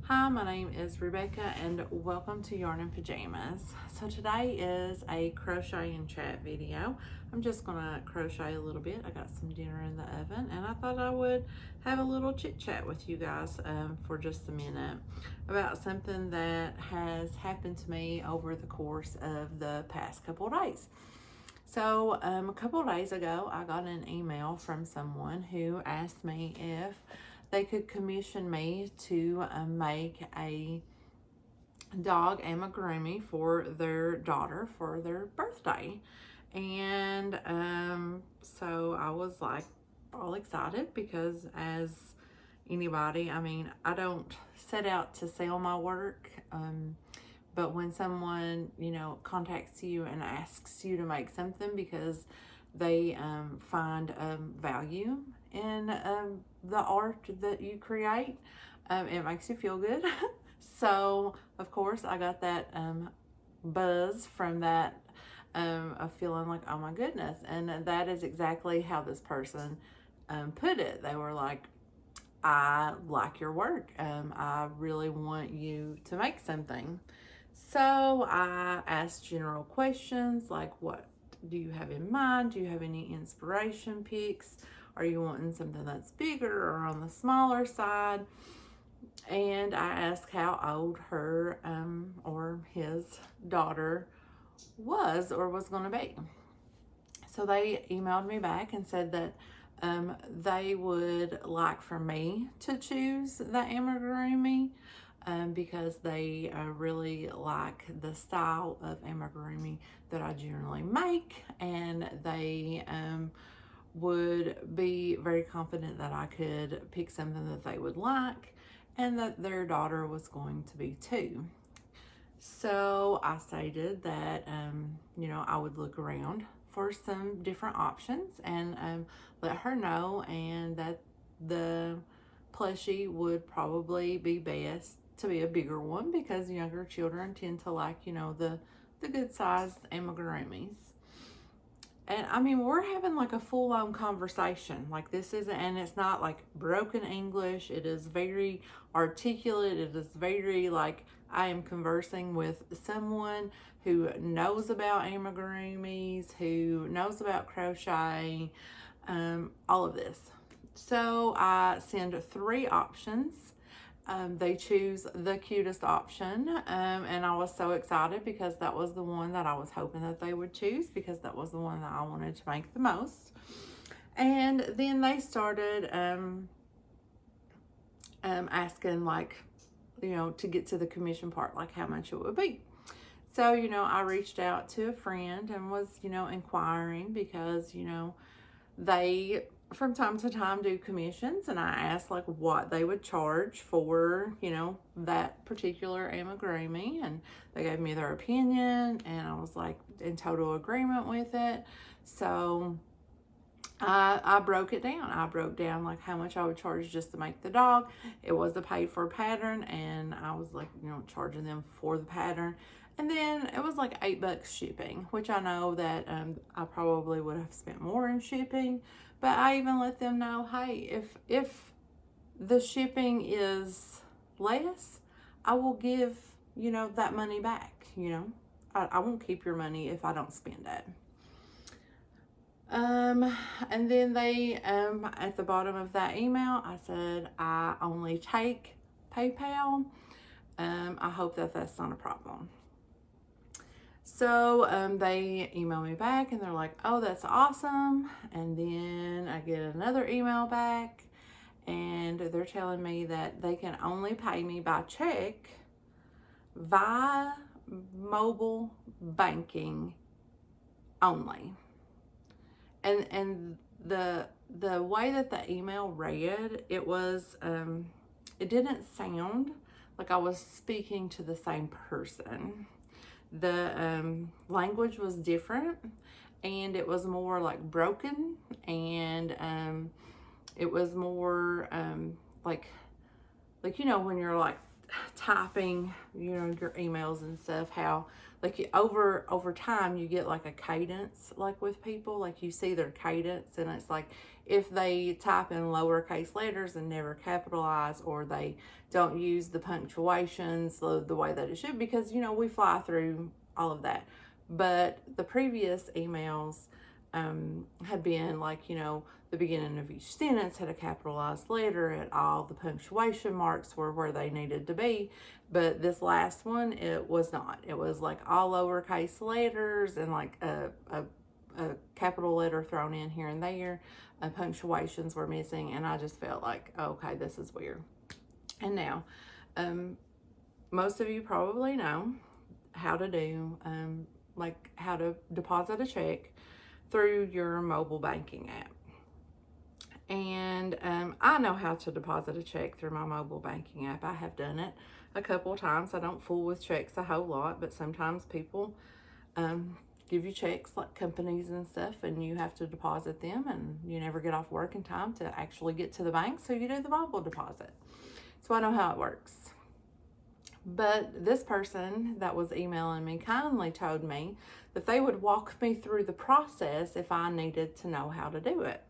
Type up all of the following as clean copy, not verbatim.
Hi, my name is Rebecca and welcome to Yarn and Pajamas. So today is a crochet and chat video. I'm just gonna crochet a little bit. I got some dinner in the oven and I thought I would have a little chit chat with you guys for just a minute about something that has happened to me over the course of the past couple of days. So a couple of days ago, I got an email from someone who asked me if they could commission me to make a dog amigurumi for their daughter for their birthday. And so I was like all excited because, as anybody, I mean, I don't set out to sell my work. But when someone, contacts you and asks you to make something because they find value in the art that you create, it makes you feel good. So, of course, I got that buzz from that of feeling like, oh my goodness. And that is exactly how this person put it. They were like, I like your work. I really want you to make something. So I asked general questions like, what do you have in mind? Do you have any inspiration picks? Are you wanting something that's bigger or on the smaller side? And I asked how old her or his daughter was or was going to be. So they emailed me back and said that they would like for me to choose the amigurumi because they really like the style of amigurumi that I generally make, and they would be very confident that I could pick something that they would like and that their daughter was going to be too. So I stated that, I would look around for some different options and let her know, and that the plushie would probably be best to be a bigger one because younger children tend to like, the good sized amigurumis. And I mean, we're having like a full-on conversation. Like, this isn't, and it's not like broken English. It is very articulate. It is very like I am conversing with someone who knows about amigurumis, who knows about crochet, all of this. So I send 3 options. They choose the cutest option, and I was so excited because that was the one that I was hoping that they would choose, because that was the one that I wanted to make the most. And then they started asking, like, to get to the commission part, like how much it would be. So, I reached out to a friend and was, inquiring because, they from time to time do commissions, and I asked like what they would charge for, that particular amigurumi, and they gave me their opinion, and I was like in total agreement with it. So I broke it down. I broke down like how much I would charge just to make the dog. It was a paid for pattern, and I was like, charging them for the pattern. And then it was like $8 shipping, which I know that I probably would have spent more in shipping, but I even let them know, hey, if the shipping is less, I will give, that money back. I won't keep your money if I don't spend it. And then they, at the bottom of that email, I said, I only take PayPal. I hope that that's not a problem. So they email me back and they're like, oh, that's awesome. And then I get another email back and they're telling me that they can only pay me by check via mobile banking only. And the way that the email read, it was it didn't sound like I was speaking to the same person. The language was different, and it was more like broken, and it was more like when you're like typing, your emails and stuff, how like over time you get like a cadence, like with people, like you see their cadence, and it's like if they type in lowercase letters and never capitalize, or they don't use the punctuations the way that it should, because, you know, we fly through all of that. But the previous emails had been like, you know, the beginning of each sentence had a capitalized letter, and all the punctuation marks were where they needed to be. But this last one, it was not. It was like all lowercase letters and like a capital letter thrown in here and there. Punctuations were missing, and I just felt like, okay, this is weird. And now, most of you probably know how to do, like how to deposit a check through your mobile banking app. And I know how to deposit a check through my mobile banking app. I have done it a couple of times. I don't fool with checks a whole lot, but sometimes people give you checks, like companies and stuff, and you have to deposit them, and you never get off work in time to actually get to the bank, so you do the mobile deposit. So I know how it works. But this person that was emailing me kindly told me that they would walk me through the process if I needed to know how to do it.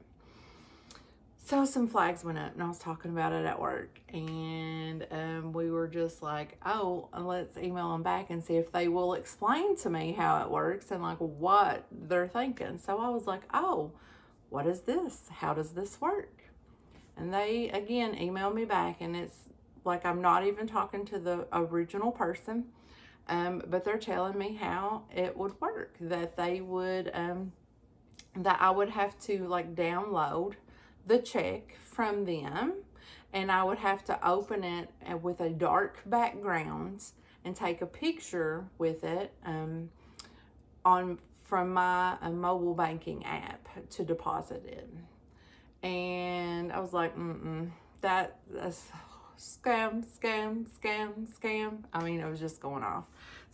So some flags went up, and I was talking about it at work, and we were just like, oh, let's email them back and see if they will explain to me how it works and like what they're thinking. So I was like, oh, what is this? How does this work? And they again emailed me back, and it's like I'm not even talking to the original person, but they're telling me how it would work. That they would, that I would have to like download the check from them, and I would have to open it with a dark background and take a picture with it from my mobile banking app to deposit it. And I was like, that's scam. I mean, it was just going off.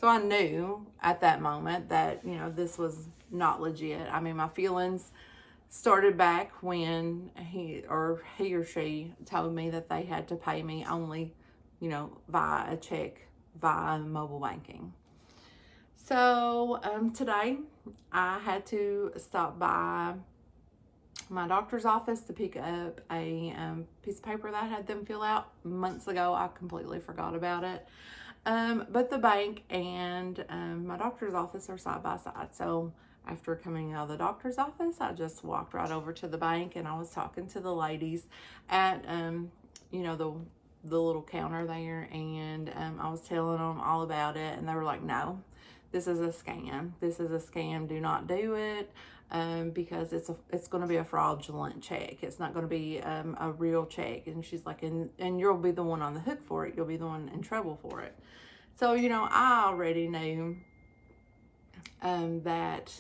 So I knew at that moment that, you know, this was not legit. I mean, my feelings started back when he or she told me that they had to pay me only, you know, via a check, via mobile banking. So today I had to stop by my doctor's office to pick up a piece of paper that I had them fill out months ago. I completely forgot about it. But the bank and my doctor's office are side by side. So after coming out of the doctor's office, I just walked right over to the bank, and I was talking to the ladies at, you know, the little counter there, and I was telling them all about it, and they were like, no, this is a scam. This is a scam. Do not do it, because it's going to be a fraudulent check. It's not going to be a real check. And she's like, and you'll be the one on the hook for it. You'll be the one in trouble for it. So, you know, I already knew that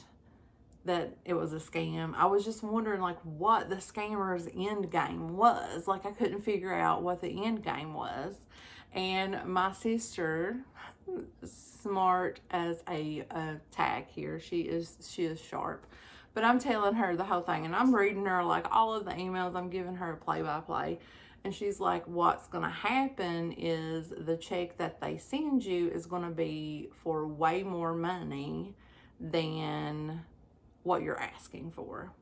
it was a scam. I was just wondering like what the scammer's end game was. Like I couldn't figure out what the end game was. And my sister, smart as a tack here, she is sharp. But I'm telling her the whole thing, and I'm reading her like all of the emails. I'm giving her a play-by-play. And she's like, what's going to happen is the check that they send you is going to be for way more money than what you're asking for.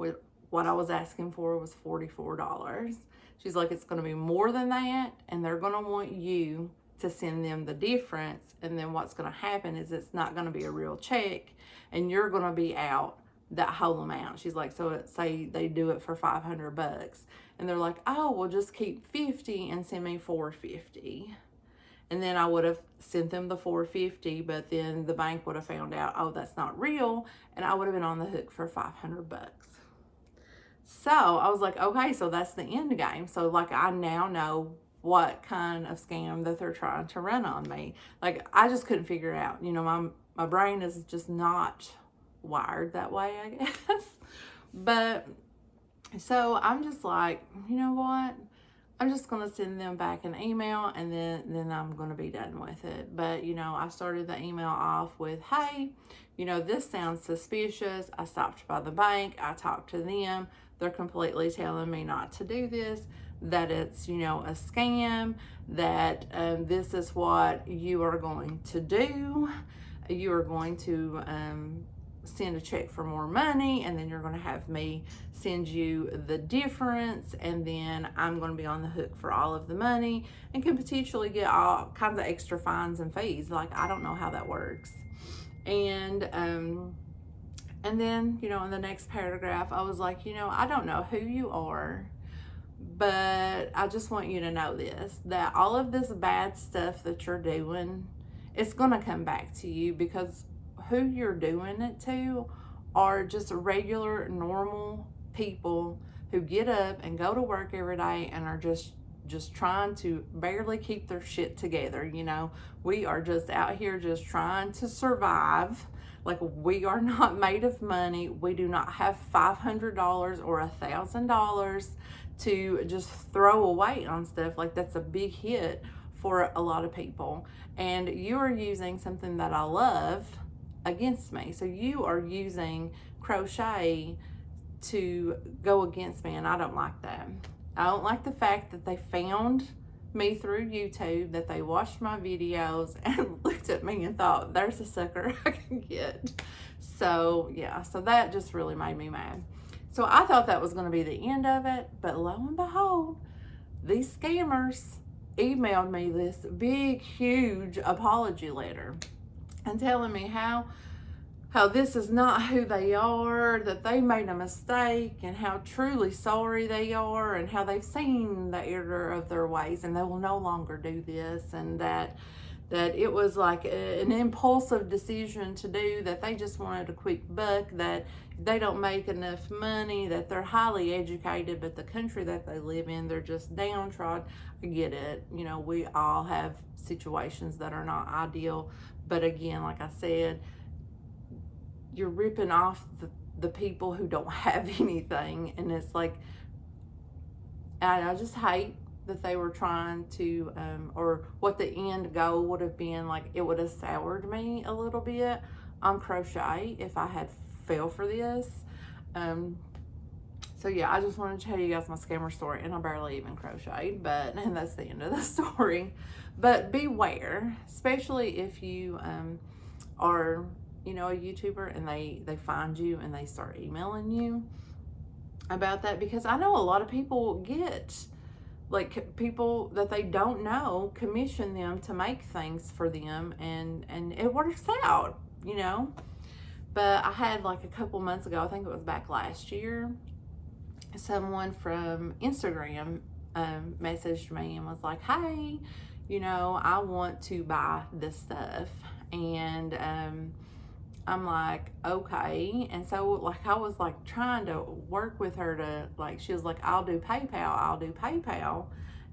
What I was asking for was $44. She's like, it's going to be more than that, and they're going to want you to send them the difference, and then what's going to happen is it's not going to be a real check, and you're going to be out that whole amount. She's like, so say they do it for $500, and they're like, oh, well, just keep 50 and send me $450. And then I would have sent them the $450, but then the bank would have found out, oh, that's not real, and I would have been on the hook for $500. So I was like, okay, so that's the end game. So like I now know what kind of scam that they're trying to run on me. Like I just couldn't figure it out. You know, my brain is just not wired that way, I guess. But so I'm just like, you know what? I'm just going to send them back an email, and then I'm going to be done with it. But, you know, I started the email off with, hey, you know, this sounds suspicious. I stopped by the bank. I talked to them. They're completely telling me not to do this, that it's, you know, a scam, that this is what you are going to do. You are going to send a check for more money, and then you're going to have me send you the difference, and then I'm going to be on the hook for all of the money and can potentially get all kinds of extra fines and fees. Like, I don't know how that works. And then, you know, in the next paragraph, I was like, you know, I don't know who you are, but I just want you to know this, that all of this bad stuff that you're doing, it's going to come back to you, because who you're doing it to are just regular, normal people who get up and go to work every day and are just trying to barely keep their shit together. You know, we are just out here just trying to survive. Like, we are not made of money. We do not have $500 or $1,000 to just throw away on stuff. Like, that's a big hit for a lot of people. And you are using something that I love against me. So you are using crochet to go against me, and I don't like that. I don't like the fact that they found me through YouTube, that they watched my videos and looked at me and thought, there's a sucker I can get. So yeah, so that just really made me mad. So I thought that was going to be the end of it, but lo and behold, these scammers emailed me this big, huge apology letter and telling me how this is not who they are, that they made a mistake, and how truly sorry they are, and how they've seen the error of their ways and they will no longer do this, and that it was like an impulsive decision to do, that they just wanted a quick buck, that they don't make enough money, that they're highly educated, but the country that they live in, they're just downtrodden. I get it. You know, we all have situations that are not ideal, but again, like I said, you're ripping off the people who don't have anything. And it's like, I just hate that they were trying to, or what the end goal would have been. Like, it would have soured me a little bit on crochet if I had fell for this. So yeah, I just wanted to tell you guys my scammer story, and I barely even crocheted, and that's the end of the story. But beware, especially if you are, you know, a YouTuber, and they find you and they start emailing you about that, because I know a lot of people get, like, people that they don't know commission them to make things for them, and it works out, you know. But I had, like, a couple months ago, I think it was back last year, someone from Instagram messaged me and was like, hey, you know, I want to buy this stuff. And I'm like, okay. And so, like, I was like trying to work with her to, like, she was like, I'll do PayPal.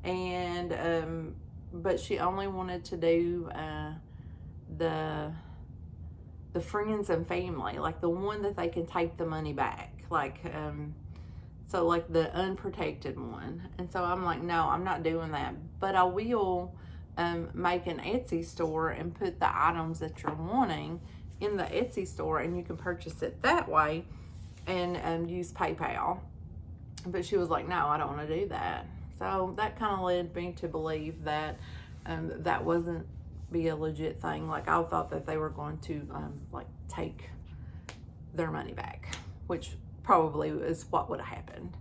And but she only wanted to do the friends and family, like the one that they can take the money back, like so, like, the unprotected one. And so I'm like, no, I'm not doing that, but I will make an Etsy store and put the items that you're wanting in the Etsy store, and you can purchase it that way, and use PayPal. But she was like, no, I don't want to do that. So that kind of led me to believe that that wasn't be a legit thing. Like, I thought that they were going to like take their money back, which probably is what would have happened.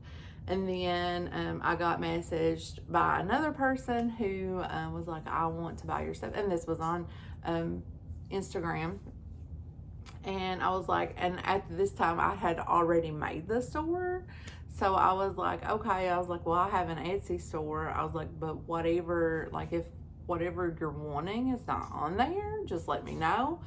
And then I got messaged by another person who was like, I want to buy your stuff. And this was on Instagram. And I was like, and at this time I had already made the store. So I was like, okay. I was like, well, I have an Etsy store. I was like, but whatever, like, if whatever you're wanting is not on there, just let me know.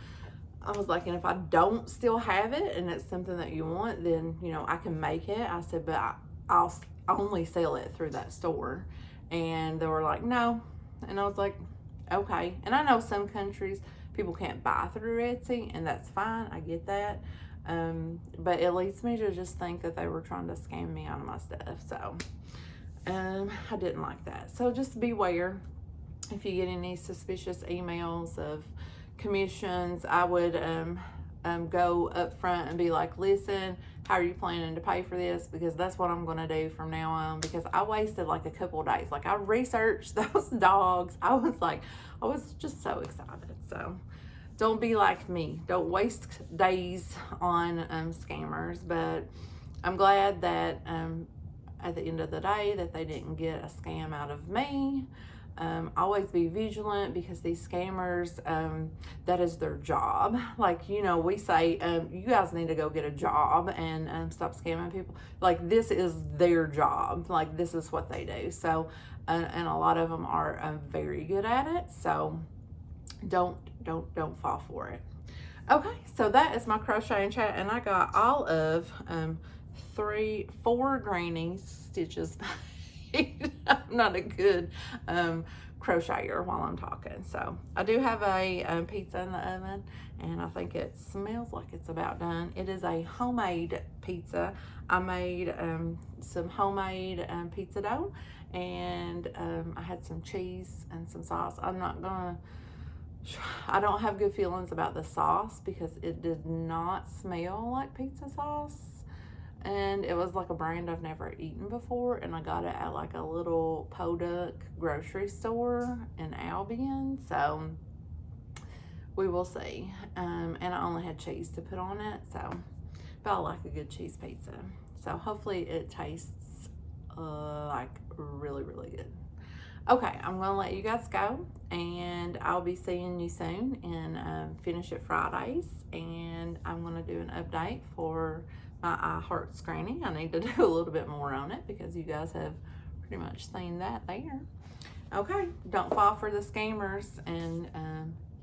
I was like, and if I don't still have it and it's something that you want, then, you know, I can make it. I said, but I'll only sell it through that store. And they were like, no. And I was like, okay. And I know some countries people can't buy through Etsy, and that's fine. I get that. But it leads me to just think that they were trying to scam me out of my stuff. So I didn't like that. So just beware if you get any suspicious emails of commissions. I would go up front and be like, listen, how are you planning to pay for this? Because that's what I'm going to do from now on, because I wasted like a couple of days. Like, I researched those dogs. I was just so excited. So don't be like me. Don't waste days on scammers. But I'm glad that at the end of the day that they didn't get a scam out of me. Always be vigilant, because these scammers, that is their job. Like, you know, we say, you guys need to go get a job and stop scamming people. Like, this is their job. Like, this is what they do. So, and a lot of them are very good at it. So don't fall for it. Okay, so that is my crochet and chat, and I got all of 4 granny stitches. I'm not a good crocheter while I'm talking. So I do have a pizza in the oven, and I think it smells like it's about done. It is a homemade pizza. I made some homemade pizza dough, and I had some cheese and some sauce. I don't have good feelings about the sauce, because it did not smell like pizza sauce. And it was like a brand I've never eaten before, and I got it at like a little Podunk grocery store in Albion. So we will see. And I only had cheese to put on it, so but I like a good cheese pizza. So hopefully it tastes like really, really good. Okay, I'm gonna let you guys go, and I'll be seeing you soon in Finish It Fridays, and I'm gonna do an update for my I Heart Screening. I need to do a little bit more on it, because you guys have pretty much seen that there. Okay, don't fall for the scammers, and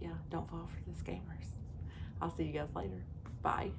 yeah, don't fall for the scammers. I'll see you guys later. Bye.